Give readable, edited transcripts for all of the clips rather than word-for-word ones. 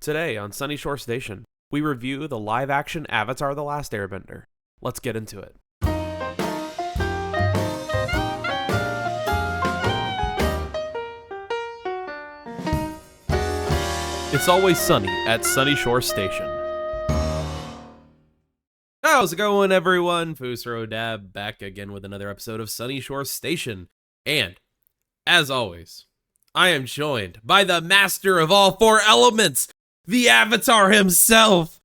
Today on Sunyshore Station, we review the live-action Avatar: The Last Airbender. Let's get into it. It's always sunny at Sunyshore Station. How's it going, everyone? Thefusrodab back again with another episode of Sunyshore Station. And, as always, I am joined by the master of all four elements, the Avatar himself,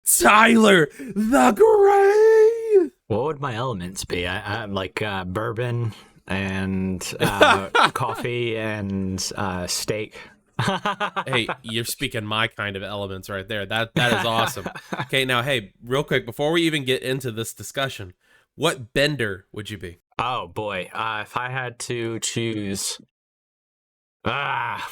Tylerthegrey. What would my elements be? I'm like bourbon and coffee and steak. Hey, you're speaking my kind of elements right there. That is awesome. Okay, now, hey, real quick, before we even get into this discussion, what bender would you be? Oh boy, if I had to choose,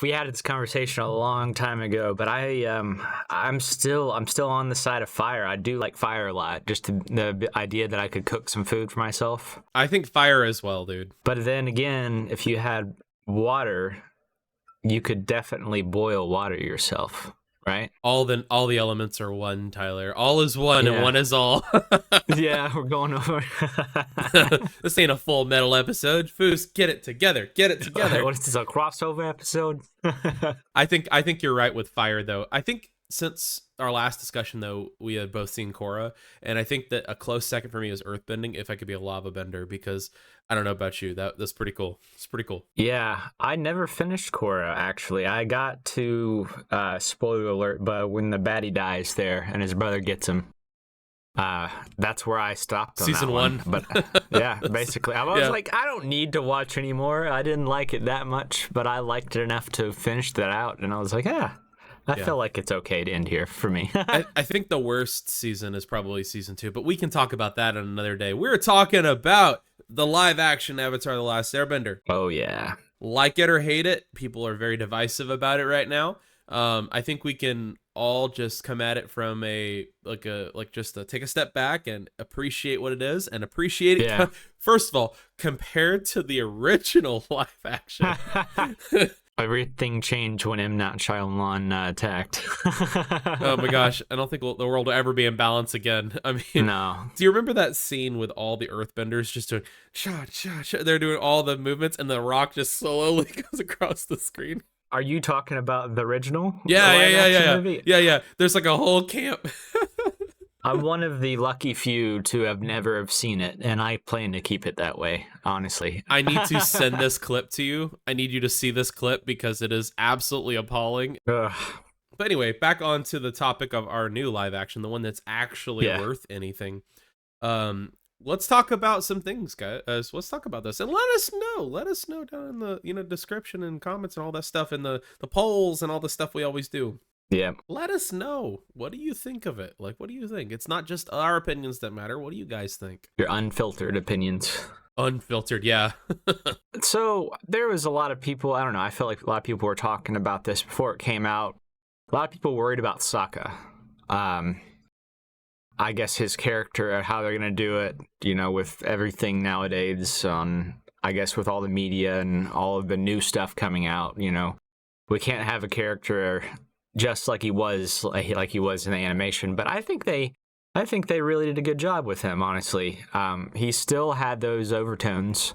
we had this conversation a long time ago, but I'm still on the side of fire. I do like fire a lot. Just the idea that I could cook some food for myself. I think fire as well, dude. But then again, if you had water, you could definitely boil water yourself, right? All the elements are one, Tyler. All is one, and one is all. Yeah, we're going over. This ain't a Full Metal episode. Foos, get it together. Get it together. What is this, a crossover episode? I think you're right with fire, though. I think since our last discussion, though, we had both seen Korra, and I think that a close second for me is earthbending if I could be a lava bender, because I don't know about you. That's pretty cool. It's pretty cool. Yeah, I never finished Korra, actually. I got to, spoiler alert, but when the baddie dies there and his brother gets him, that's where I stopped on Season that one. But yeah, basically. I was like, I don't need to watch anymore. I didn't like it that much, but I liked it enough to finish that out. And I was like, I feel like it's okay to end here for me. I think the worst season is probably season 2, but we can talk about that on another day. We're talking about the live-action Avatar: The Last Airbender. Oh, yeah. Like it or hate it, people are very divisive about it right now. I think we can all just come at it from take a step back and appreciate what it is, and appreciate it. Yeah. First of all, compared to the original live action. Everything changed when M. Night Shyamalan attacked. Oh my gosh, I don't think the world will ever be in balance again. I mean, no. Do you remember that scene with all the earthbenders just doing shot, shot, shot? They're doing all the movements, and the rock just slowly goes across the screen. Are you talking about the original? Yeah. Movie? Yeah. There's like a whole camp. I'm one of the lucky few to have never have seen it, and I plan to keep it that way, honestly. I need to send this clip to you. I need you to see this clip because it is absolutely appalling. Ugh. But anyway, back on to the topic of our new live action, the one that's actually worth anything. Let's talk about some things, guys. Let's talk about this, and let us know. Let us know down in the description and comments and all that stuff, and the polls and all the stuff we always do. Yeah. Let us know. What do you think of it? Like, what do you think? It's not just our opinions that matter. What do you guys think? Your unfiltered opinions. Unfiltered, yeah. So there was a lot of people, I don't know, I felt like a lot of people were talking about this before it came out. A lot of people worried about Sokka. I guess his character, how they're going to do it, with everything nowadays, I guess with all the media and all of the new stuff coming out, we can't have a character just like he was in the animation. But I think they really did a good job with him, honestly. He still had those overtones,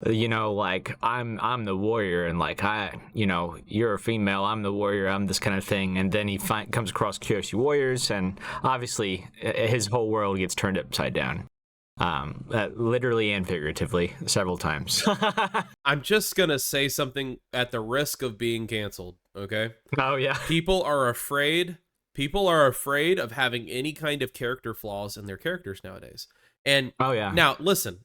like I'm the warrior, and like you're a female, I'm the warrior, I'm this kind of thing. And then he comes across Kyoshi warriors, and obviously his whole world gets turned upside down. Literally and figuratively several times. I'm just gonna say something at the risk of being canceled, okay? Oh yeah. People are afraid of having any kind of character flaws in their characters nowadays. And oh yeah. Now listen.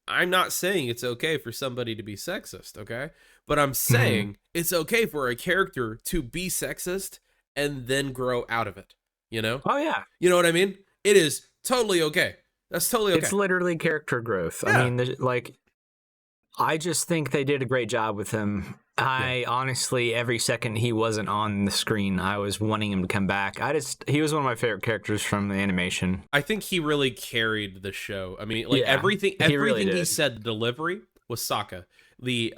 I'm not saying it's okay for somebody to be sexist, okay? But I'm saying it's okay for a character to be sexist and then grow out of it, Oh yeah. You know what I mean? It is totally okay. That's totally okay. It's literally character growth. Yeah. I mean, I just think they did a great job with him. I honestly, every second he wasn't on the screen, I was wanting him to come back. He was one of my favorite characters from the animation. I think he really carried the show. I mean, everything really he said, the delivery was Sokka. The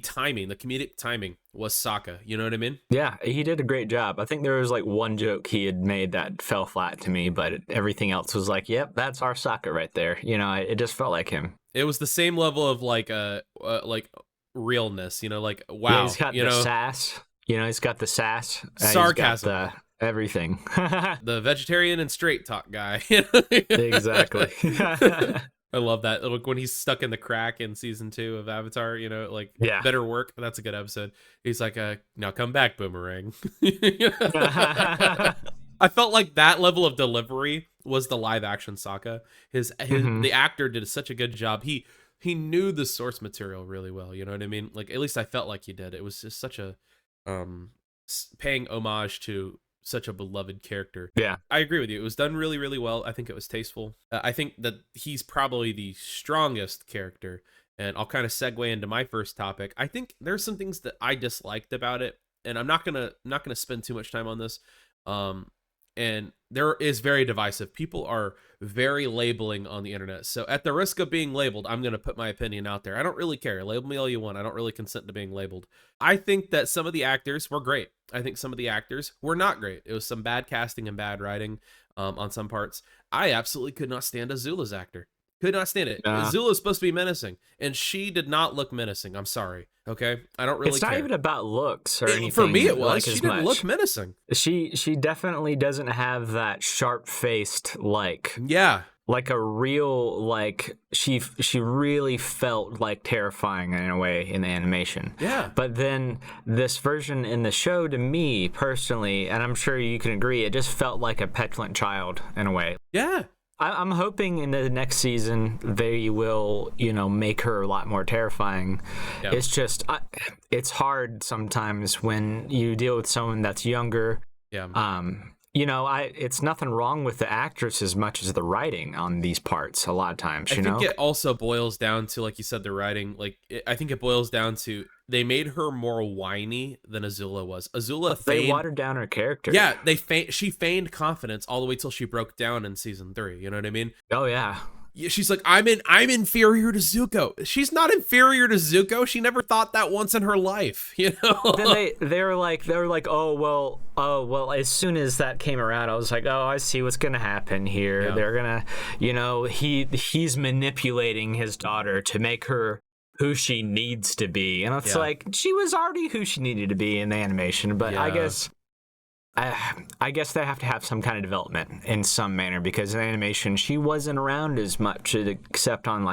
timing, the comedic timing was Sokka. You know what I mean? Yeah, he did a great job. I think there was like one joke he had made that fell flat to me, but everything else was like, yep, that's our Sokka right there. You know, it just felt like him. It was the same level of like realness. You know, like wow. Yeah, he's got the sass. You know, he's got the sass, sarcasm, he's got everything. The vegetarian and straight talk guy. Exactly. I love that. Like when he's stuck in the crack in season 2 of Avatar, you know, like better work. That's a good episode. He's like, now come back, Boomerang. I felt like that level of delivery was the live action Sokka. The actor did such a good job. He knew the source material really well. You know what I mean? Like at least I felt like he did. It was just such a paying homage to such a beloved character. Yeah, I agree with you. It was done really, really well. I think it was tasteful. I think that he's probably the strongest character, and I'll kind of segue into my first topic. I think there's some things that I disliked about it, and I'm not gonna spend too much time on this. And there is very divisive. People are very labeling on the internet. So at the risk of being labeled, I'm going to put my opinion out there. I don't really care. Label me all you want. I don't really consent to being labeled. I think that some of the actors were great. I think some of the actors were not great. It was some bad casting and bad writing on some parts. I absolutely could not stand Azula's actor. Could not stand it. Azula's supposed to be menacing, and she did not look menacing. I'm sorry. Okay, I don't really. It's not even about looks or anything. For me, it was. Like she didn't look menacing. She definitely doesn't have that sharp-faced like a real like she really felt like terrifying in a way in the animation. Yeah. But then this version in the show, to me personally, and I'm sure you can agree, it just felt like a petulant child in a way. Yeah. I'm hoping in the next season they will, make her a lot more terrifying. Yeah. It's just, it's hard sometimes when you deal with someone that's younger. Yeah. It's nothing wrong with the actress as much as the writing on these parts a lot of times, I think it also boils down to, like you said, the writing. I think it boils down to they made her more whiny than Azula was. They watered down her character. Yeah, she feigned confidence all the way till she broke down in season 3. You know what I mean? Oh, yeah. She's like, I'm inferior to Zuko. She's not inferior to Zuko. She never thought that once in her life, Then they were like, oh well. As soon as that came around, I was like, oh, I see what's gonna happen here. Yeah. They're gonna, he's manipulating his daughter to make her who she needs to be, and it's like she was already who she needed to be in the animation. But I guess they have to have some kind of development in some manner, because in animation she wasn't around as much, except on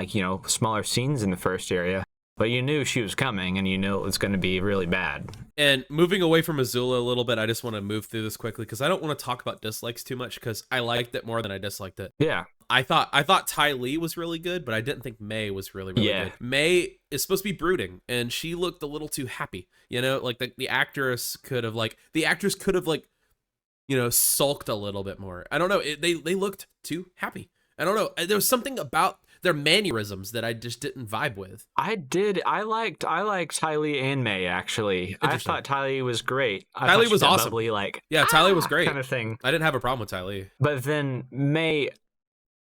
smaller scenes in the first area. But you knew she was coming, and you knew it was going to be really bad. And moving away from Azula a little bit, I just want to move through this quickly because I don't want to talk about dislikes too much, because I liked it more than I disliked it. Yeah. I thought Ty Lee was really good, but I didn't think May was really good. May is supposed to be brooding, and she looked a little too happy. Like the actress could have sulked a little bit more. I don't know. They looked too happy. I don't know. There was something about their mannerisms that I just didn't vibe with. I liked Ty Lee and May, actually. I thought Ty Lee was great. Ty Lee was awesome. Bubbly, Ty Lee was great. Kind of thing. I didn't have a problem with Ty Lee. But then May,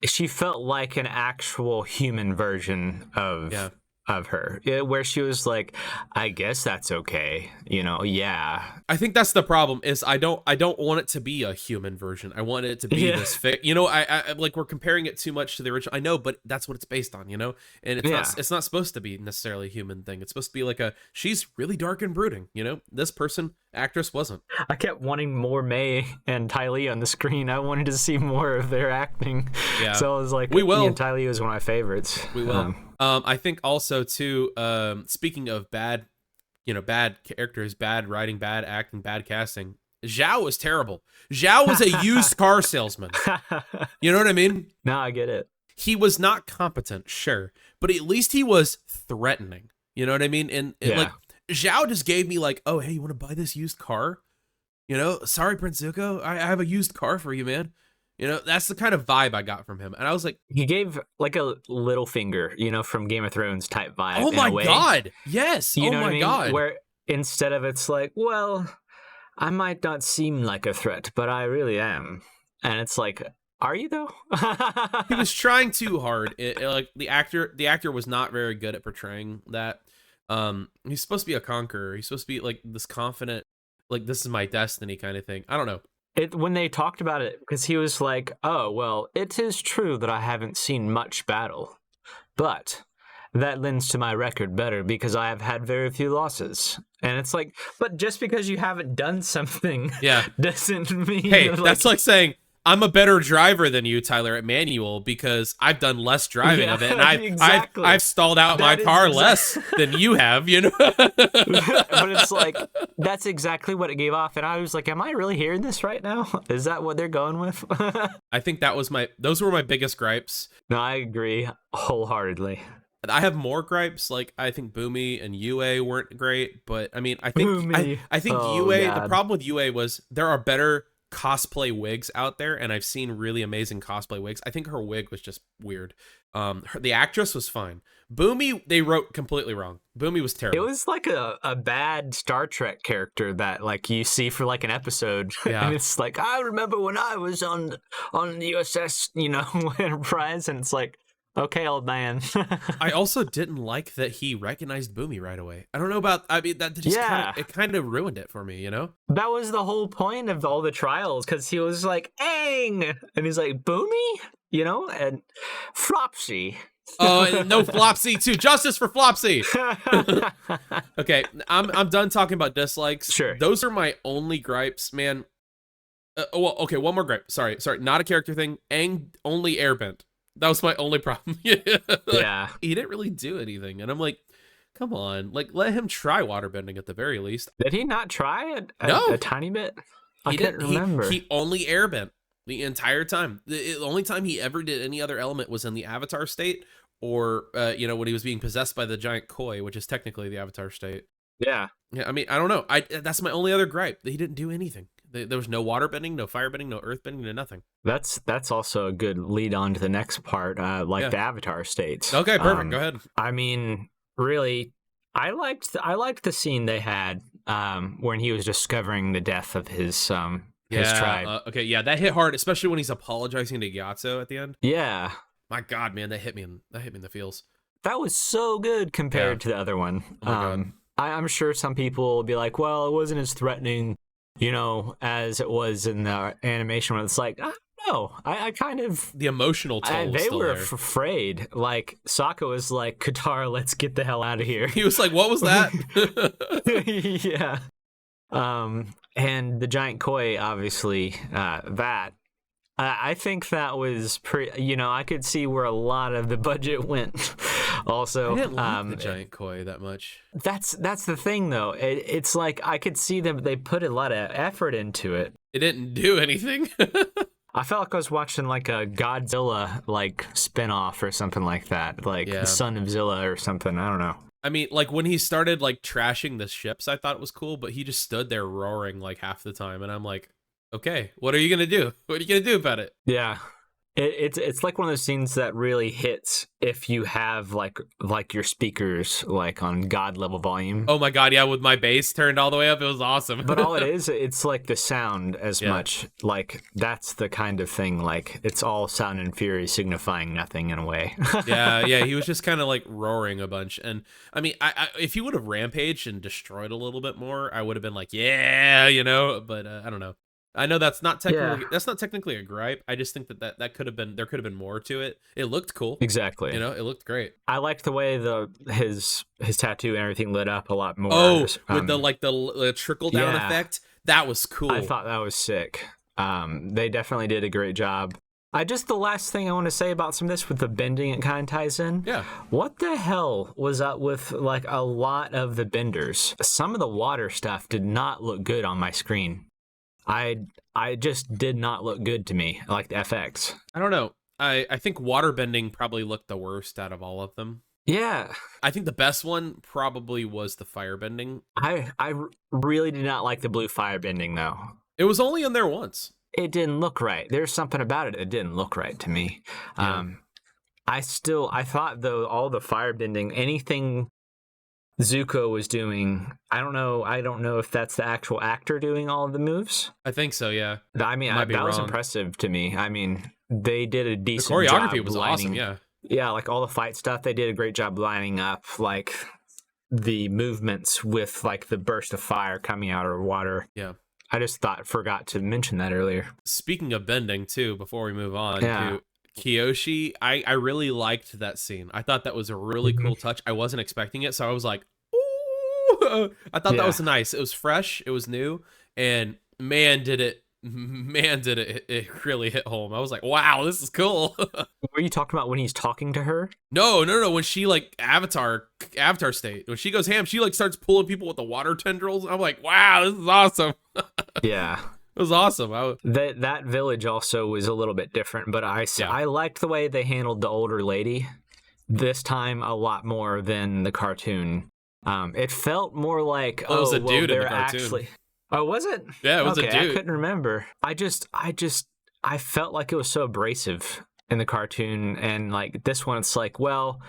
she felt like an actual human version of her, where she was like, I guess that's okay, I think that's the problem, is I don't want it to be a human version. I want it to be this fake, I like, we're comparing it too much to the original. I know, but that's what it's based on, and it's not supposed to be necessarily a human thing. It's supposed to be she's really dark and brooding, this actress wasn't. I kept wanting more May and Ty Lee on the screen. I wanted to see more of their acting. Yeah. So I was like, we will. Ty Lee was one of my favorites. We will. I think also too, speaking of bad characters, bad writing, bad acting, bad casting, Zhao was terrible. Zhao was a used car salesman. You know what I mean? No, I get it. He was not competent, sure, but at least he was threatening. You know what I mean? And Zhao just gave me oh, hey, you want to buy this used car? Sorry, Prince Zuko, I have a used car for you, man. That's the kind of vibe I got from him. And I was like... He gave a little finger, from Game of Thrones type vibe. Oh my God. Yes. You know what I mean? God. Where instead of it's like, well, I might not seem like a threat, but I really am. And it's like, Are you though? He was trying too hard. Like the actor was not very good at portraying that. He's supposed to be a conqueror. He's supposed to be like this confident, like this is my destiny kind of thing. I don't know. When they talked about it, because he was like, oh, well, it is true that I haven't seen much battle, but that lends to my record better because I have had very few losses. And it's like, but just because you haven't done something doesn't mean... Hey, that's like saying, I'm a better driver than you, Tyler, at manual because I've done less driving of it, and I've stalled out my car less than you have, you know? But it's like, that's exactly what it gave off, and I was like, am I really hearing this right now? Is that what they're going with? I think those were my biggest gripes. No, I agree wholeheartedly. I have more gripes, like I think Boomy and UA weren't great, but I mean, I think UA, the problem with UA was there are better cosplay wigs out there, and I've seen really amazing cosplay wigs. I think her wig was just weird. The actress was fine. Boomy, they wrote completely wrong. Boomy was terrible. It was like a bad Star Trek character that like you see for like an episode. Yeah. And it's like, I remember when I was on the USS, Enterprise, and it's like, okay, old man. I also didn't like that he recognized Boomy right away. I don't know about, I mean, that just kind of ruined it for me, you know? That was the whole point of all the trials, because he was like, Aang! And he's like, Boomy? And Flopsy. Oh, no Flopsy too. Justice for Flopsy. Okay, I'm done talking about dislikes. Sure. Those are my only gripes, man. Okay, one more gripe. Sorry, not a character thing. Aang only airbent. That was my only problem. Yeah. He didn't really do anything. And I'm like, come on. Like, let him try waterbending at the very least. Did he not try a tiny bit? I can't remember. He only airbent the entire time. The only time he ever did any other element was in the Avatar state or, when he was being possessed by the giant koi, which is technically the Avatar state. Yeah. Yeah, I mean, I don't know. That's my only other gripe. He didn't do anything. There was no waterbending, no firebending, no earthbending, no nothing. That's also a good lead on to the next part, the Avatar states. Okay, perfect. Go ahead. I mean, really, I liked the scene they had when he was discovering the death of his tribe. That hit hard, especially when he's apologizing to Gyatso at the end. Yeah. My God, man, that hit me in the feels. That was so good compared to the other one. Oh my God. I'm sure some people will be like, well, it wasn't as threatening, as it was in the animation when it's like, no, I kind of... The emotional toll was they still were there. Afraid. Like, Sokka was like, Katara, let's get the hell out of here. He was like, what was that? Yeah. And the giant koi, obviously, I think that was pretty, I could see where a lot of the budget went. Also, I didn't like the giant koi that much. That's the thing, though. It's like I could see them. They put a lot of effort into it. It didn't do anything. I felt like I was watching like a Godzilla spinoff or something like that, the Son of Zilla or something. I don't know. I mean, like when he started trashing the ships, I thought it was cool, but he just stood there roaring half the time, and I'm like, okay, what are you gonna do? What are you gonna do about it? Yeah, it's like one of those scenes that really hits if you have like your speakers on God level volume. Oh my God, yeah, with my bass turned all the way up, it was awesome. But all it is, it's like the sound as much. That's the kind of thing. It's all sound and fury signifying nothing in a way. yeah, he was just kind of roaring a bunch. And I mean, I if he would have rampaged and destroyed a little bit more, I would have been like, yeah, But I don't know. I know that's not technically a gripe. I just think that there could have been more to it. It looked cool. Exactly. It looked great. I liked the way his tattoo and everything lit up a lot more. Oh, with the trickle down effect. That was cool. I thought that was sick. They definitely did a great job. The last thing I want to say about some of this with the bending, it kind of ties in. Yeah. What the hell was up with a lot of the benders? Some of the water stuff did not look good on my screen. I just did not look good to me, like the FX. I don't know. I think waterbending probably looked the worst out of all of them. Yeah. I think the best one probably was the firebending. I really did not like the blue firebending, though. It was only in there once. It didn't look right. There's something about it that didn't look right to me. Yeah. I thought, though, all the firebending, anything Zuko was doing. I don't know if that's the actual actor doing all of the moves. I think so, yeah. I mean, that was impressive to me. I mean, they did a decent job. The choreography was awesome, yeah. Yeah, like all the fight stuff, they did a great job lining up like the movements with like the burst of fire coming out of water. Yeah. I just forgot to mention that earlier. Speaking of bending too, before we move on to Kyoshi, I really liked that scene. I thought that was a really cool touch. I wasn't expecting it, so I was like, ooh! I thought that was nice. It was fresh, it was new, and man did it really hit home. I was like, wow, this is cool. Were you talking about when he's talking to her? No, when she like avatar state, when she goes ham, she like starts pulling people with the water tendrils. I'm like, wow, this is awesome. Yeah. It was awesome. That village also was a little bit different, but I liked the way they handled the older lady this time a lot more than the cartoon. It felt more like it was a dude in the cartoon. Actually, oh, was it? Yeah, it was a dude. I couldn't remember. I felt like it was so abrasive in the cartoon, and like this one, it's like, well,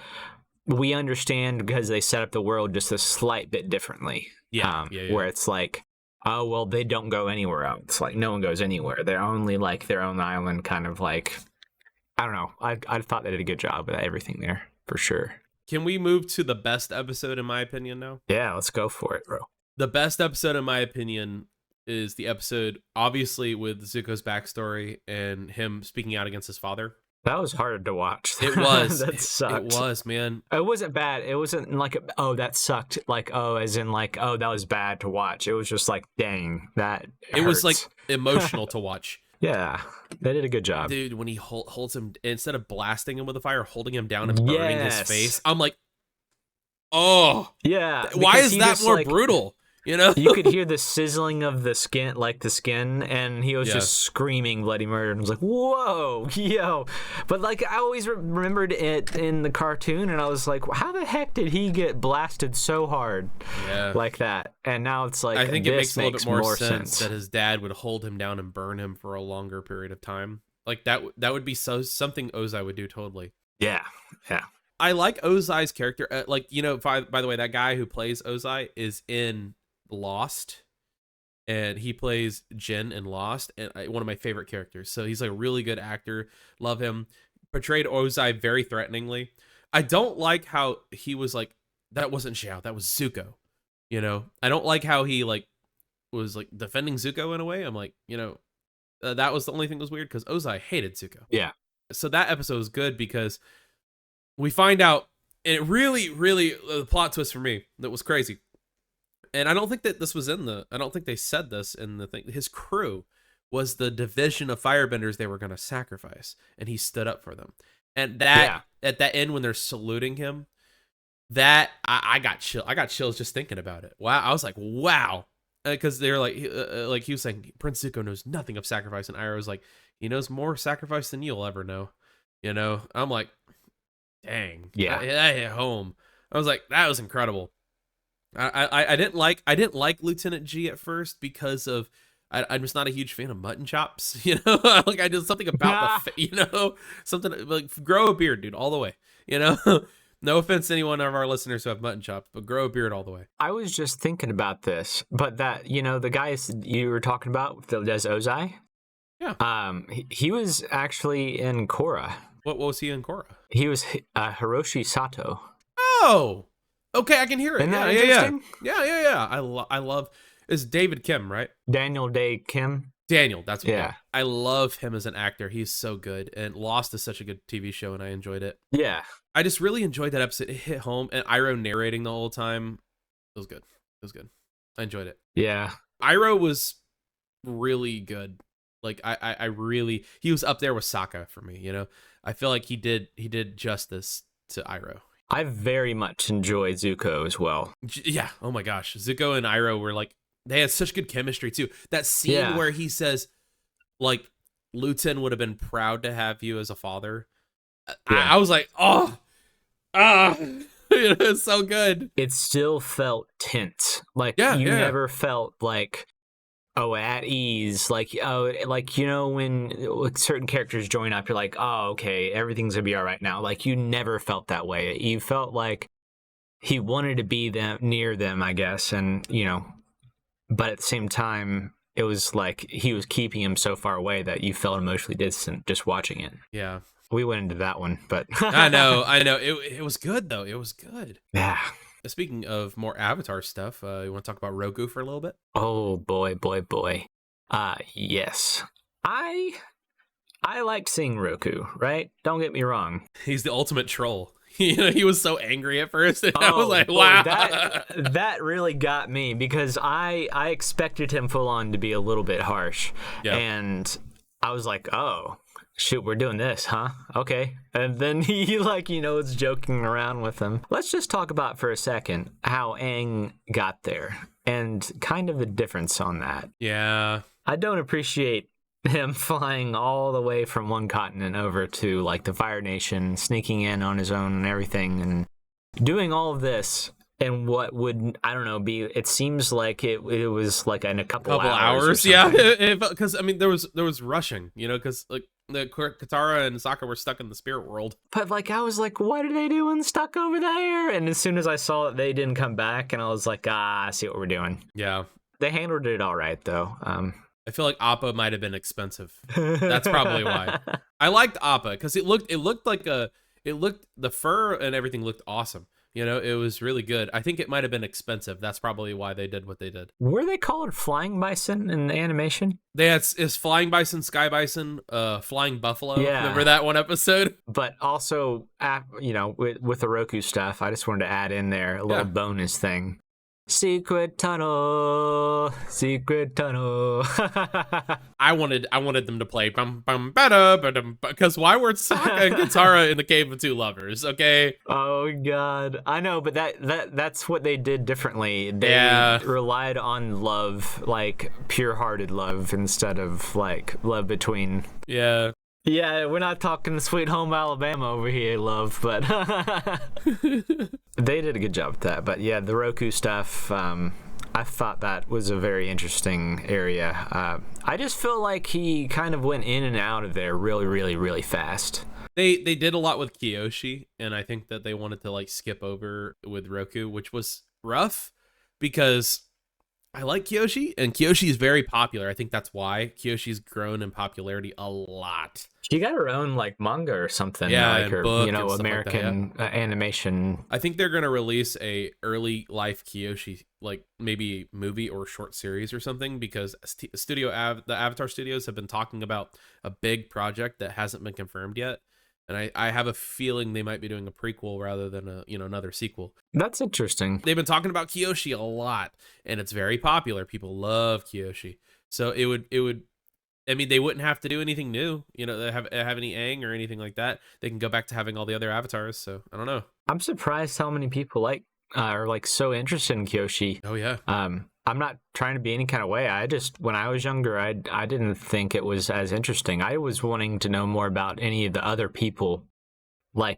we understand because they set up the world just a slight bit differently. Yeah. Where it's like, oh, well, they don't go anywhere else. Like, no one goes anywhere. They're only, like, their own island, kind of like... I don't know. I thought they did a good job with everything there, for sure. Can we move to the best episode, in my opinion, now? Yeah, let's go for it, bro. The best episode, in my opinion, is the episode, obviously, with Zuko's backstory and him speaking out against his father. That was hard to watch. It was. That sucked. It was, man. It wasn't bad. It wasn't like, oh, that sucked. Like, oh, as in like, oh, that was bad to watch. It was just like, dang, that hurts. It was like emotional to watch. Yeah, they did a good job. Dude, when he holds him, instead of blasting him with the fire, holding him down and burning his face, I'm like, oh. Yeah. Why is that more brutal? You know, you could hear the sizzling of the skin, and he was just screaming bloody murder. And I was like, whoa, yo. But like, I always remembered it in the cartoon, and I was like, how the heck did he get blasted so hard like that? And now it's like, I think it makes a little bit more sense that his dad would hold him down and burn him for a longer period of time. Like that would be something Ozai would do totally. Yeah. I like Ozai's character. Like, you know, by the way, that guy who plays Ozai is in Lost, and he plays Jin in Lost, and one of my favorite characters. So he's like a really good actor. Love him. Portrayed Ozai very threateningly. I don't like how he was like, that wasn't Xiao, that was Zuko. You know, I don't like how he like was like defending Zuko in a way. I'm like, you know, that was the only thing that was weird because Ozai hated Zuko. Yeah. So that episode was good because we find out, and it really, the plot twist for me that was crazy. And I don't think that this was I don't think they said this in the thing. His crew was the division of firebenders they were going to sacrifice, and he stood up for them. And that, at that end, when they're saluting him, that, I got chills just thinking about it. Wow. I was like, wow. Because they're like he was saying, Prince Zuko knows nothing of sacrifice, and Iroh was like, he knows more sacrifice than you'll ever know. You know? I'm like, dang. Yeah. That hit home. I was like, that was incredible. I didn't like Lieutenant G at first because of I'm just not a huge fan of mutton chops, you know. Like I did something about something like grow a beard, dude, all the way, you know. No offense to anyone of our listeners who have mutton chops, but grow a beard all the way. I was just thinking about this, but that, you know, the guy you were talking about that does Ozai, he was actually in Korra. What was he in Korra? He was Hiroshi Sato. Oh. Okay, I can hear it. Isn't that interesting? Yeah. I love. It's David Kim, right? Daniel Day Kim. Daniel, that's what. Yeah. I love him as an actor. He's so good, and Lost is such a good TV show, and I enjoyed it. Yeah. I just really enjoyed that episode. It hit home, and Iroh narrating the whole time. It was good. I enjoyed it. Yeah. Iroh was really good. Like I really, he was up there with Sokka for me. You know, I feel like he did justice to Iroh. I very much enjoyed Zuko as well. Yeah. Oh my gosh. Zuko and Iroh were like, they had such good chemistry too. That scene where he says, like, Luten would have been proud to have you as a father. I was like, it's so good. It still felt tense. Like, you never felt like, at ease. Like, you know, when certain characters join up, you're like, oh, okay, everything's gonna be all right now. Like, you never felt that way. You felt like he wanted to be near them, I guess, and but at the same time, it was like he was keeping him so far away that you felt emotionally distant just watching it. Yeah. We went into that one, but I know. It was good though. It was good. Yeah. Speaking of more Avatar stuff, you want to talk about Roku for a little bit? Oh boy. Yes. I like seeing Roku, right? Don't get me wrong. He's the ultimate troll. He was so angry at first, and I was like, boy, wow. That really got me, because I expected him full on to be a little bit harsh. Yeah. And I was like, oh, shoot, we're doing this, huh? Okay. And then he was joking around with him. Let's just talk about for a second how Aang got there and kind of the difference on that. Yeah. I don't appreciate him flying all the way from one continent over to the Fire Nation, sneaking in on his own and everything, and doing all of this in what would, I don't know, it seems like it was in a couple hours. Yeah, because I mean there was rushing, because the Katara and Sokka were stuck in the spirit world. But I was like, what are they doing stuck over there? And as soon as I saw that they didn't come back, and I was like, I see what we're doing. Yeah. They handled it all right though. I feel like Appa might have been expensive. That's probably why. I liked Appa because it looked the fur and everything looked awesome. It was really good. I think it might have been expensive. That's probably why they did what they did. Were they called flying bison in the animation? It's flying bison, sky bison, flying buffalo. Yeah. Remember that one episode? But also, with the Roku stuff, I just wanted to add in there a little bonus thing. Secret tunnel. I wanted them to play bum bum bada because why were Sokka and Katara in the Cave of Two Lovers? Okay. Oh God, I know, but that's what they did differently. They relied on love, pure-hearted love, instead of love between. Yeah. Yeah, we're not talking Sweet Home Alabama over here, love, but they did a good job with that. But yeah, the Roku stuff, I thought that was a very interesting area. I just feel like he kind of went in and out of there really, really, really fast. They did a lot with Kyoshi, and I think that they wanted to skip over with Roku, which was rough because I like Kyoshi, and Kyoshi is very popular. I think that's why Kyoshi's grown in popularity a lot. She got her own manga or something. Yeah, her book American animation. I think they're gonna release a early life Kyoshi, maybe movie or short series or something, because the Avatar Studios have been talking about a big project that hasn't been confirmed yet. And I have a feeling they might be doing a prequel rather than another sequel. That's interesting. They've been talking about Kyoshi a lot, and it's very popular. People love Kyoshi. So it would I mean, they wouldn't have to do anything new, they have any Aang or anything like that. They can go back to having all the other avatars. So I don't know. I'm surprised how many people are so interested in Kyoshi. Oh yeah. I'm not trying to be any kind of way. When I was younger, I didn't think it was as interesting. I was wanting to know more about any of the other people,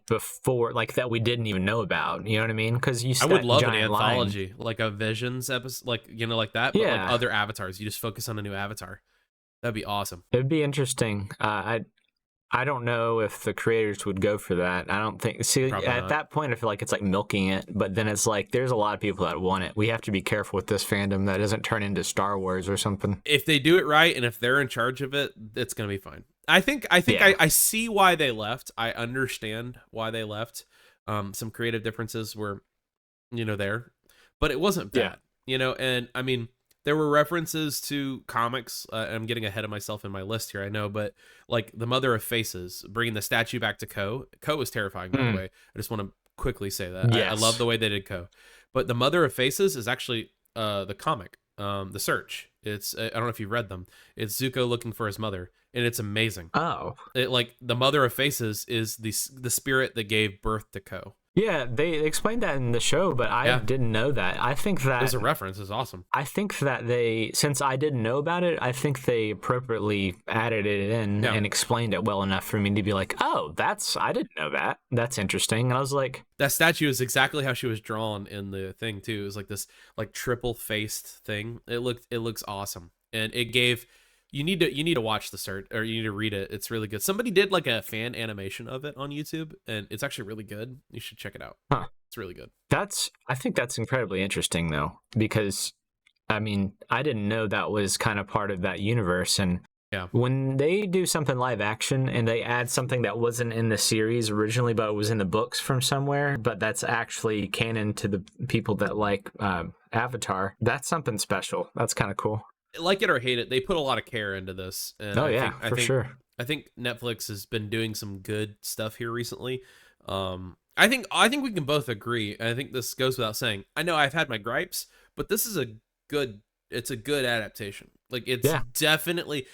before, that we didn't even know about. You know what I mean? Because I would love an anthology, like a Visions episode, like that. But other avatars. You just focus on a new avatar. That'd be awesome. It'd be interesting. I don't know if the creators would go for that. I don't think. See, probably at that point, I feel like it's milking it. But then it's there's a lot of people that want it. We have to be careful with this fandom that doesn't turn into Star Wars or something. If they do it right, and if they're in charge of it, it's gonna be fine. I think I see why they left. I understand why they left. Some creative differences were, there, but it wasn't bad. And I mean, there were references to comics. I'm getting ahead of myself in my list here, I know, but the Mother of Faces, bringing the statue back to Ko. Ko was terrifying, by the way. I just want to quickly say that. Yes. I love the way they did Ko. But the Mother of Faces is actually the comic, The Search. It's I don't know if you've read them. It's Zuko looking for his mother, and it's amazing. Oh. The Mother of Faces is the spirit that gave birth to Ko. Yeah, they explained that in the show, but I didn't know that. I think that there's a reference. It's awesome. I think that since I didn't know about it, I think they appropriately added it in and explained it well enough for me to be like, oh, I didn't know that. That's interesting. And I was like, that statue is exactly how she was drawn in the thing too. It was this triple faced thing. It looks awesome, and it gave. You need to watch The Search, or you need to read it. It's really good. Somebody did a fan animation of it on YouTube, and it's actually really good. You should check it out. Huh. It's really good. I think that's incredibly interesting though, because I mean, I didn't know that was kind of part of that universe. And Yeah. when they do something live action and they add something that wasn't in the series originally, but was in the books from somewhere, but that's actually canon to the people that like Avatar, that's something special. That's kind of cool. Like it or hate it, they put a lot of care into this. And Oh, yeah, for sure. I think Netflix has been doing some good stuff here recently. I think we can both agree. And I think this goes without saying. I know I've had my gripes, but this is a good adaptation. Like it's definitely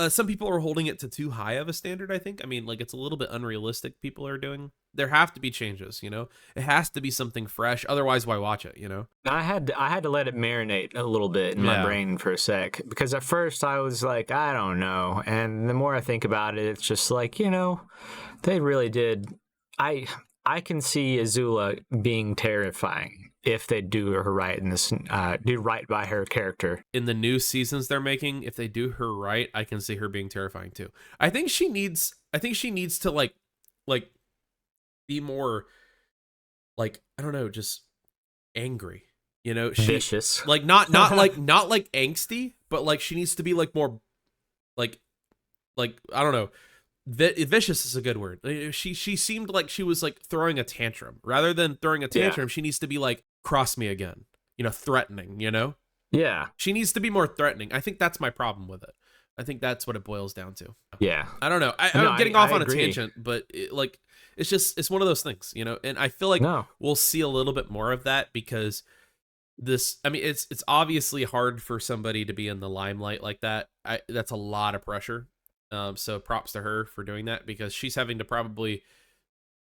some people are holding it to too high of a standard, I think. I mean, like it's a little bit unrealistic people are doing. There have to be changes, you know. It has to be something fresh, otherwise why watch it, you know? I had to let it marinate a little bit in my brain for a sec, because at first I was like, I don't know. And the more I think about it, it's just like, you know, they really did. I can see Azula being terrifying if they do her right in this, do right by her character. In the new seasons they're making, if they do her right, I can see her being terrifying too. I think she needs to like be more like, I don't know, just angry. You know, vicious. Like not like angsty, but like she needs to be like more like I don't know. Vicious is a good word. She seemed like she was like throwing a tantrum. Rather than throwing a tantrum, she needs to be like, cross me again. You know, threatening, you know? Yeah. She needs to be more threatening. I think that's my problem with it. I think that's what it boils down to. Yeah. I don't know. I'm getting off on a tangent, but it's one of those things, you know? And I feel like we'll see a little bit more of that because it's obviously hard for somebody to be in the limelight like that. That's a lot of pressure. So props to her for doing that, because she's having to probably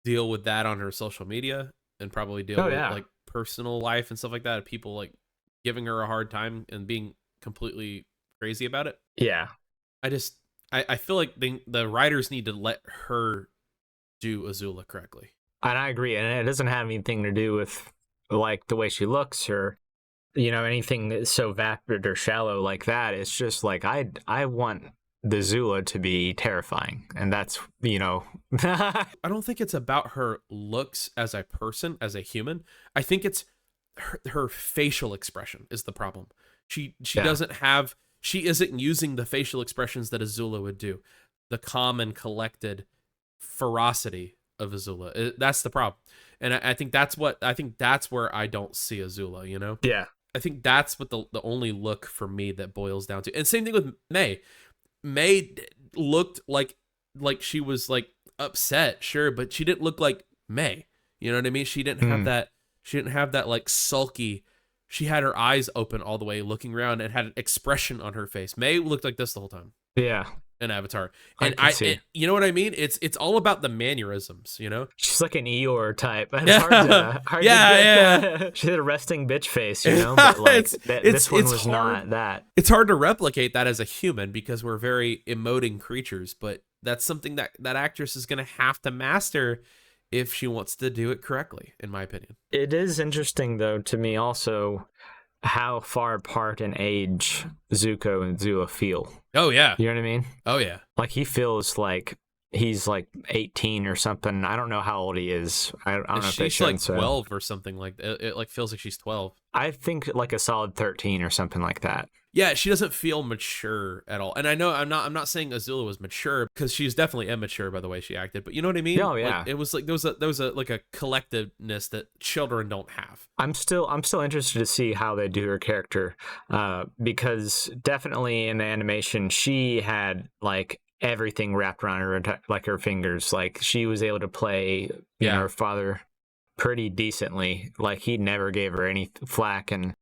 deal with that on her social media and probably deal with like personal life and stuff like that. People like giving her a hard time and being completely crazy about it. Yeah. I feel like the writers need to let her do Azula correctly. And I agree. And it doesn't have anything to do with like the way she looks or, you know, anything that's so vapid or shallow like that. It's just like, I want the Zula to be terrifying, and that's, you know. I don't think it's about her looks as a person, as a human. I think it's her facial expression is the problem. She isn't using the facial expressions that Azula would do, the calm and collected ferocity of Azula. That's the problem, and I think that's where I don't see Azula. You know. Yeah. I think that's what the only look for me that boils down to. And same thing with May. May looked like she was like upset, sure, but she didn't look like May. You know what I mean? She didn't have that. She didn't have that like sulky. She had her eyes open all the way, looking around, and had an expression on her face. May looked like this the whole time. Yeah. In Avatar, and you know what I mean? It's all about the mannerisms, you know. She's like an Eeyore type. Yeah. She had a resting bitch face, you know. But like this one was not that. It's hard to replicate that as a human because we're very emoting creatures. But that's something that actress is going to have to master if she wants to do it correctly, in my opinion. It is interesting, though, to me also how far apart in age Zuko and Zula feel. Oh, yeah. You know what I mean? Oh, yeah. Like, he feels like he's like 18 or something. I don't know how old he is. I don't know if they showed, she's like 12 or something like that. It like feels like she's 12. I think like a solid 13 or something like that. Yeah, she doesn't feel mature at all. And I know I'm not saying Azula was mature, because she's definitely immature by the way she acted. But you know what I mean? Oh yeah. Like, it was like there was a like a collectiveness that children don't have. I'm still interested to see how they do her character, because definitely in the animation she had like everything wrapped around her, like her fingers. Like she was able to play you know, her father pretty decently. Like he never gave her any flack, and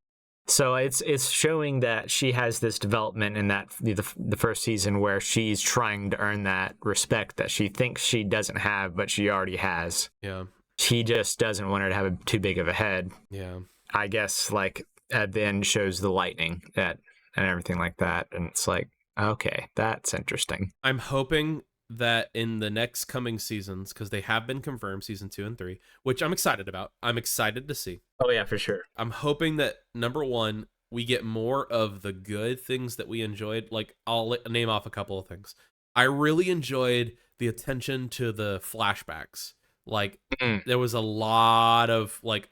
so it's showing that she has this development in that the first season where she's trying to earn that respect that she thinks she doesn't have, but she already has. Yeah. He just doesn't want her to have too big of a head. Yeah. I guess like at the end shows the lightning and everything like that, and it's like, okay, that's interesting. I'm hoping that in the next coming seasons, because they have been confirmed, season 2 and 3, which I'm excited about. I'm excited to see. Oh yeah, for sure. I'm hoping that number one, we get more of the good things that we enjoyed. Like I'll name off a couple of things. I really enjoyed the attention to the flashbacks. Like there was a lot of like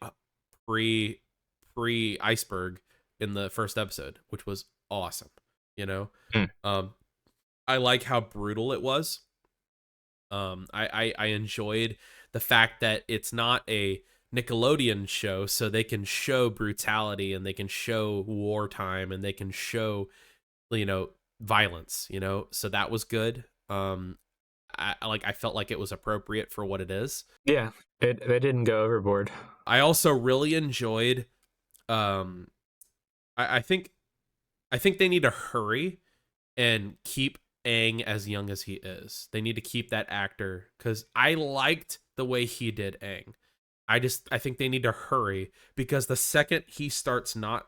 pre iceberg in the first episode, which was awesome. You know, I like how brutal it was. I enjoyed the fact that it's not a Nickelodeon show, so they can show brutality and they can show wartime and they can show, you know, violence, you know, so that was good. I felt like it was appropriate for what it is. Yeah, they didn't go overboard. I also really enjoyed, I think they need to hurry and keep Aang as young as he is. They need to keep that actor, because I liked the way he did Aang. I think they need to hurry, because the second he starts not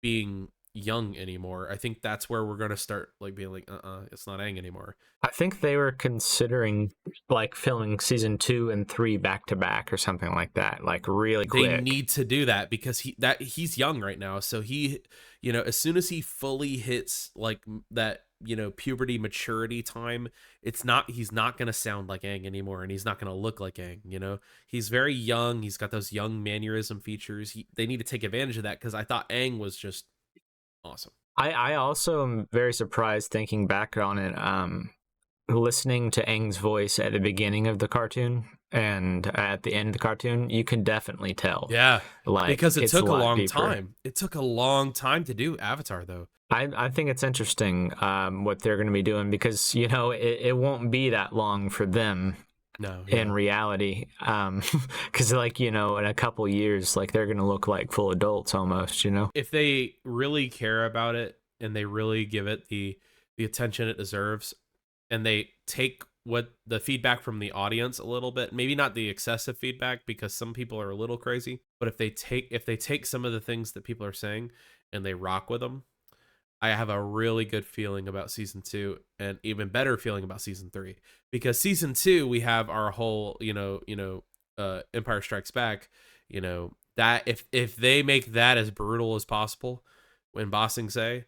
being young anymore, I think that's where we're going to start like being like, it's not Aang anymore. I think they were considering like filming season 2 and 3 back to back or something like that, like really quick. They need to do that because he's young right now. So he, you know, as soon as he fully hits like that, you know, puberty maturity time, he's not going to sound like Aang anymore, and he's not going to look like Aang. You know, he's very young. He's got those young mannerism features. They need to take advantage of that, because I thought Aang was just awesome. I also am very surprised thinking back on it, listening to Aang's voice at the beginning of the cartoon and at the end of the cartoon, you can definitely tell. Yeah, like, because it took a long deeper. time. It took a long time to do Avatar, though. I think it's interesting what they're going to be doing, because, you know, it won't be that long for them. No, in reality, because like, you know, in a couple years, like they're gonna look like full adults almost, you know. If they really care about it and they really give it the attention it deserves, and they take what the feedback from the audience a little bit, maybe not the excessive feedback, because some people are a little crazy, but if they take some of the things that people are saying and they rock with them, I have a really good feeling about season 2, and even better feeling about season 3, because season 2 we have our whole, Empire Strikes Back, you know, that if they make that as brutal as possible when Ba Sing Se,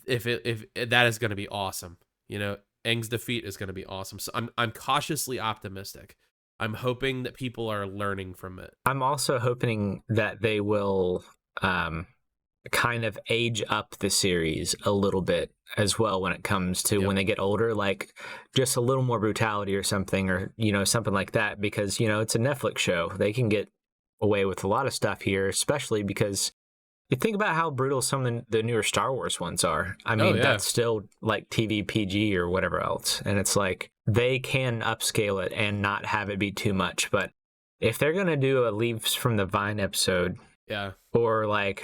if that is going to be awesome, you know, Aang's defeat is going to be awesome. So I'm cautiously optimistic. I'm hoping that people are learning from it. I'm also hoping that they will kind of age up the series a little bit as well when it comes to when they get older, like just a little more brutality or something, or, you know, something like that, because, you know, it's a Netflix show. They can get away with a lot of stuff here, especially because you think about how brutal some of the newer Star Wars ones are. I mean, that's still like TV PG or whatever else. And it's like they can upscale it and not have it be too much. But if they're going to do a Leaves from the Vine episode, or like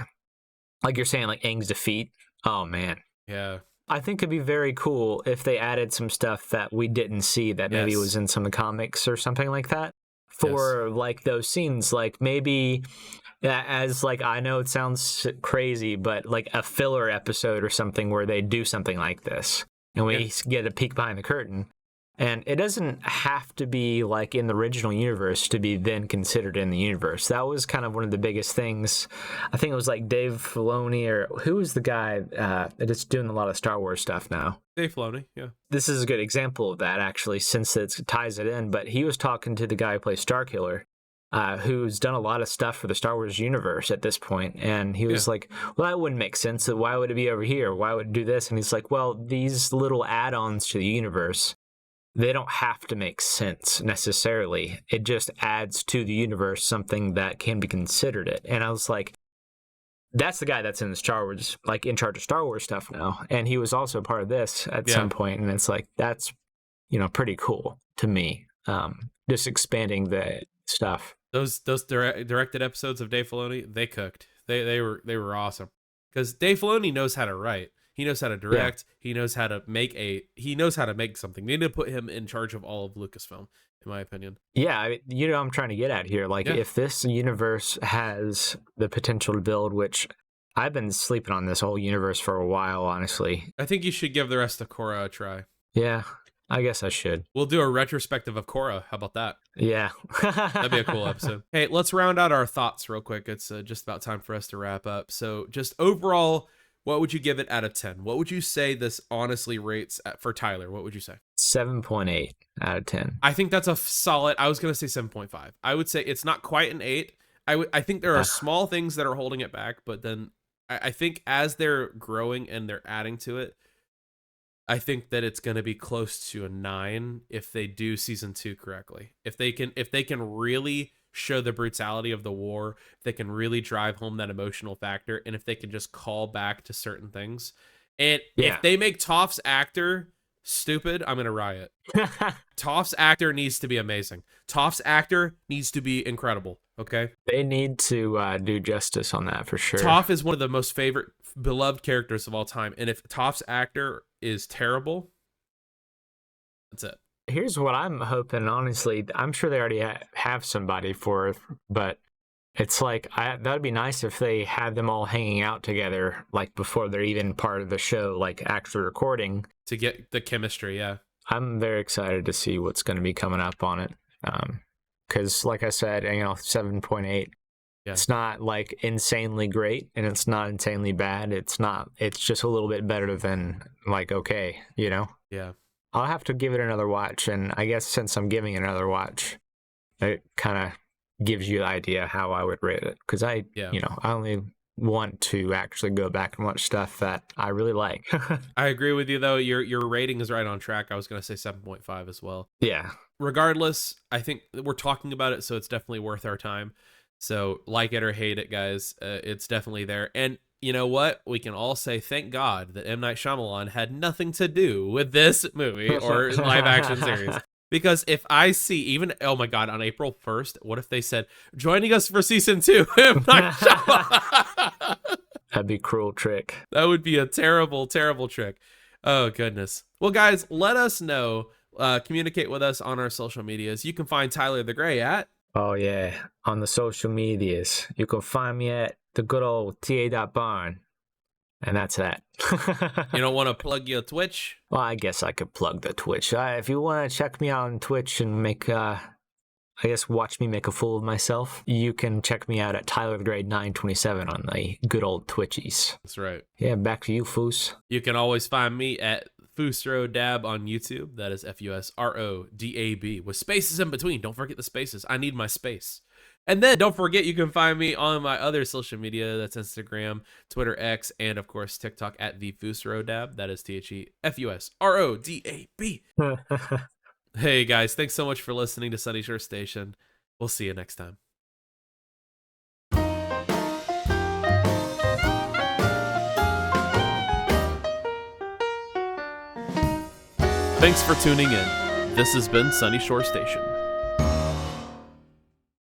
you're saying, like Aang's defeat, oh man. Yeah. I think it'd be very cool if they added some stuff that we didn't see that maybe was in some of the comics or something like that for like those scenes, like maybe as like, I know it sounds crazy, but like a filler episode or something where they do something like this and we get a peek behind the curtain. And it doesn't have to be like in the original universe to be then considered in the universe. That was kind of one of the biggest things. I think it was like Dave Filoni, or who was the guy that's doing a lot of Star Wars stuff now? Dave Filoni, yeah. This is a good example of that, actually, since it ties it in. But he was talking to the guy who plays Starkiller, who's done a lot of stuff for the Star Wars universe at this point. And he was like, well, that wouldn't make sense. Why would it be over here? Why would it do this? And he's like, well, these little add-ons to the universe, they don't have to make sense necessarily. It just adds to the universe something that can be considered it. And I was like, that's the guy that's in the Star Wars, like in charge of Star Wars stuff now. And he was also part of this at some point. And it's like, that's, you know, pretty cool to me. Just expanding the stuff. Those directed episodes of Dave Filoni, they cooked. They were awesome, because Dave Filoni knows how to write. He knows how to direct. He knows how to make something. They need to put him in charge of all of Lucasfilm, in my opinion. Yeah, I mean, you know, I'm trying to get at here. Like, if this universe has the potential to build, which I've been sleeping on this whole universe for a while, honestly. I think you should give the rest of Korra a try. Yeah, I guess I should. We'll do a retrospective of Korra. How about that? Yeah. That'd be a cool episode. Hey, let's round out our thoughts real quick. It's just about time for us to wrap up. So just overall, what would you give it out of 10? What would you say this honestly rates for Tyler? What would you say? 7.8 out of 10. I think that's a solid. I was gonna say 7.5. I would say it's not quite an 8. I think there are small things that are holding it back, but then I think as they're growing and they're adding to it, I think that it's gonna be close to a 9 if they do season 2 correctly. If they can really show the brutality of the war, if they can really drive home that emotional factor, and if they can just call back to certain things. And if they make Toph's actor stupid, I'm gonna riot. Toph's actor needs to be amazing. Toph's actor needs to be incredible. Okay, they need to do justice on that for sure. Toph is one of the most beloved characters of all time, and if Toph's actor is terrible, that's it. Here's what I'm hoping. Honestly, I'm sure they already have somebody for it, but it's like that'd be nice if they had them all hanging out together, like before they're even part of the show, like actually recording, to get the chemistry. Yeah, I'm very excited to see what's going to be coming up on it. Because, like I said, 7.8. Yeah. It's not like insanely great, and it's not insanely bad. It's just a little bit better than like okay, Yeah. I'll have to give it another watch, and I guess since I'm giving it another watch, it kind of gives you the idea how I would rate it. Because I only want to actually go back and watch stuff that I really like. I agree with you though. Your rating is right on track. I was gonna say 7.5 as well. Yeah. Regardless, I think we're talking about it, so it's definitely worth our time. So like it or hate it, guys, it's definitely there. And you know what? We can all say thank God that M. Night Shyamalan had nothing to do with this movie or live action series. Because if I see even, oh my God, on April 1st, what if they said, joining us for season 2, M. Night Shyamalan? That'd be a cruel trick. That would be a terrible, terrible trick. Oh, goodness. Well, guys, let us know. Communicate with us on our social medias. You can find Tylerthegrey at... Oh, yeah. On the social medias. You can find me at the good old ta.barn. And that's that. You don't want to plug your Twitch? Well, I guess I could plug the Twitch. If you want to check me out on Twitch and watch me make a fool of myself, you can check me out at Tylerthegrey927 on the good old Twitchies. That's right. Yeah, back to you, Fus. You can always find me at thefusrodab on YouTube. That is FUSRODAB with spaces in between. Don't forget the spaces. I need my space. And then don't forget you can find me on my other social media. That's Instagram, Twitter, X, and of course TikTok at thefusrodab. That is THEFUSRODAB. Hey guys, thanks so much for listening to Sunyshore Station. We'll see you next time. Thanks for tuning in. This has been Sunyshore Station.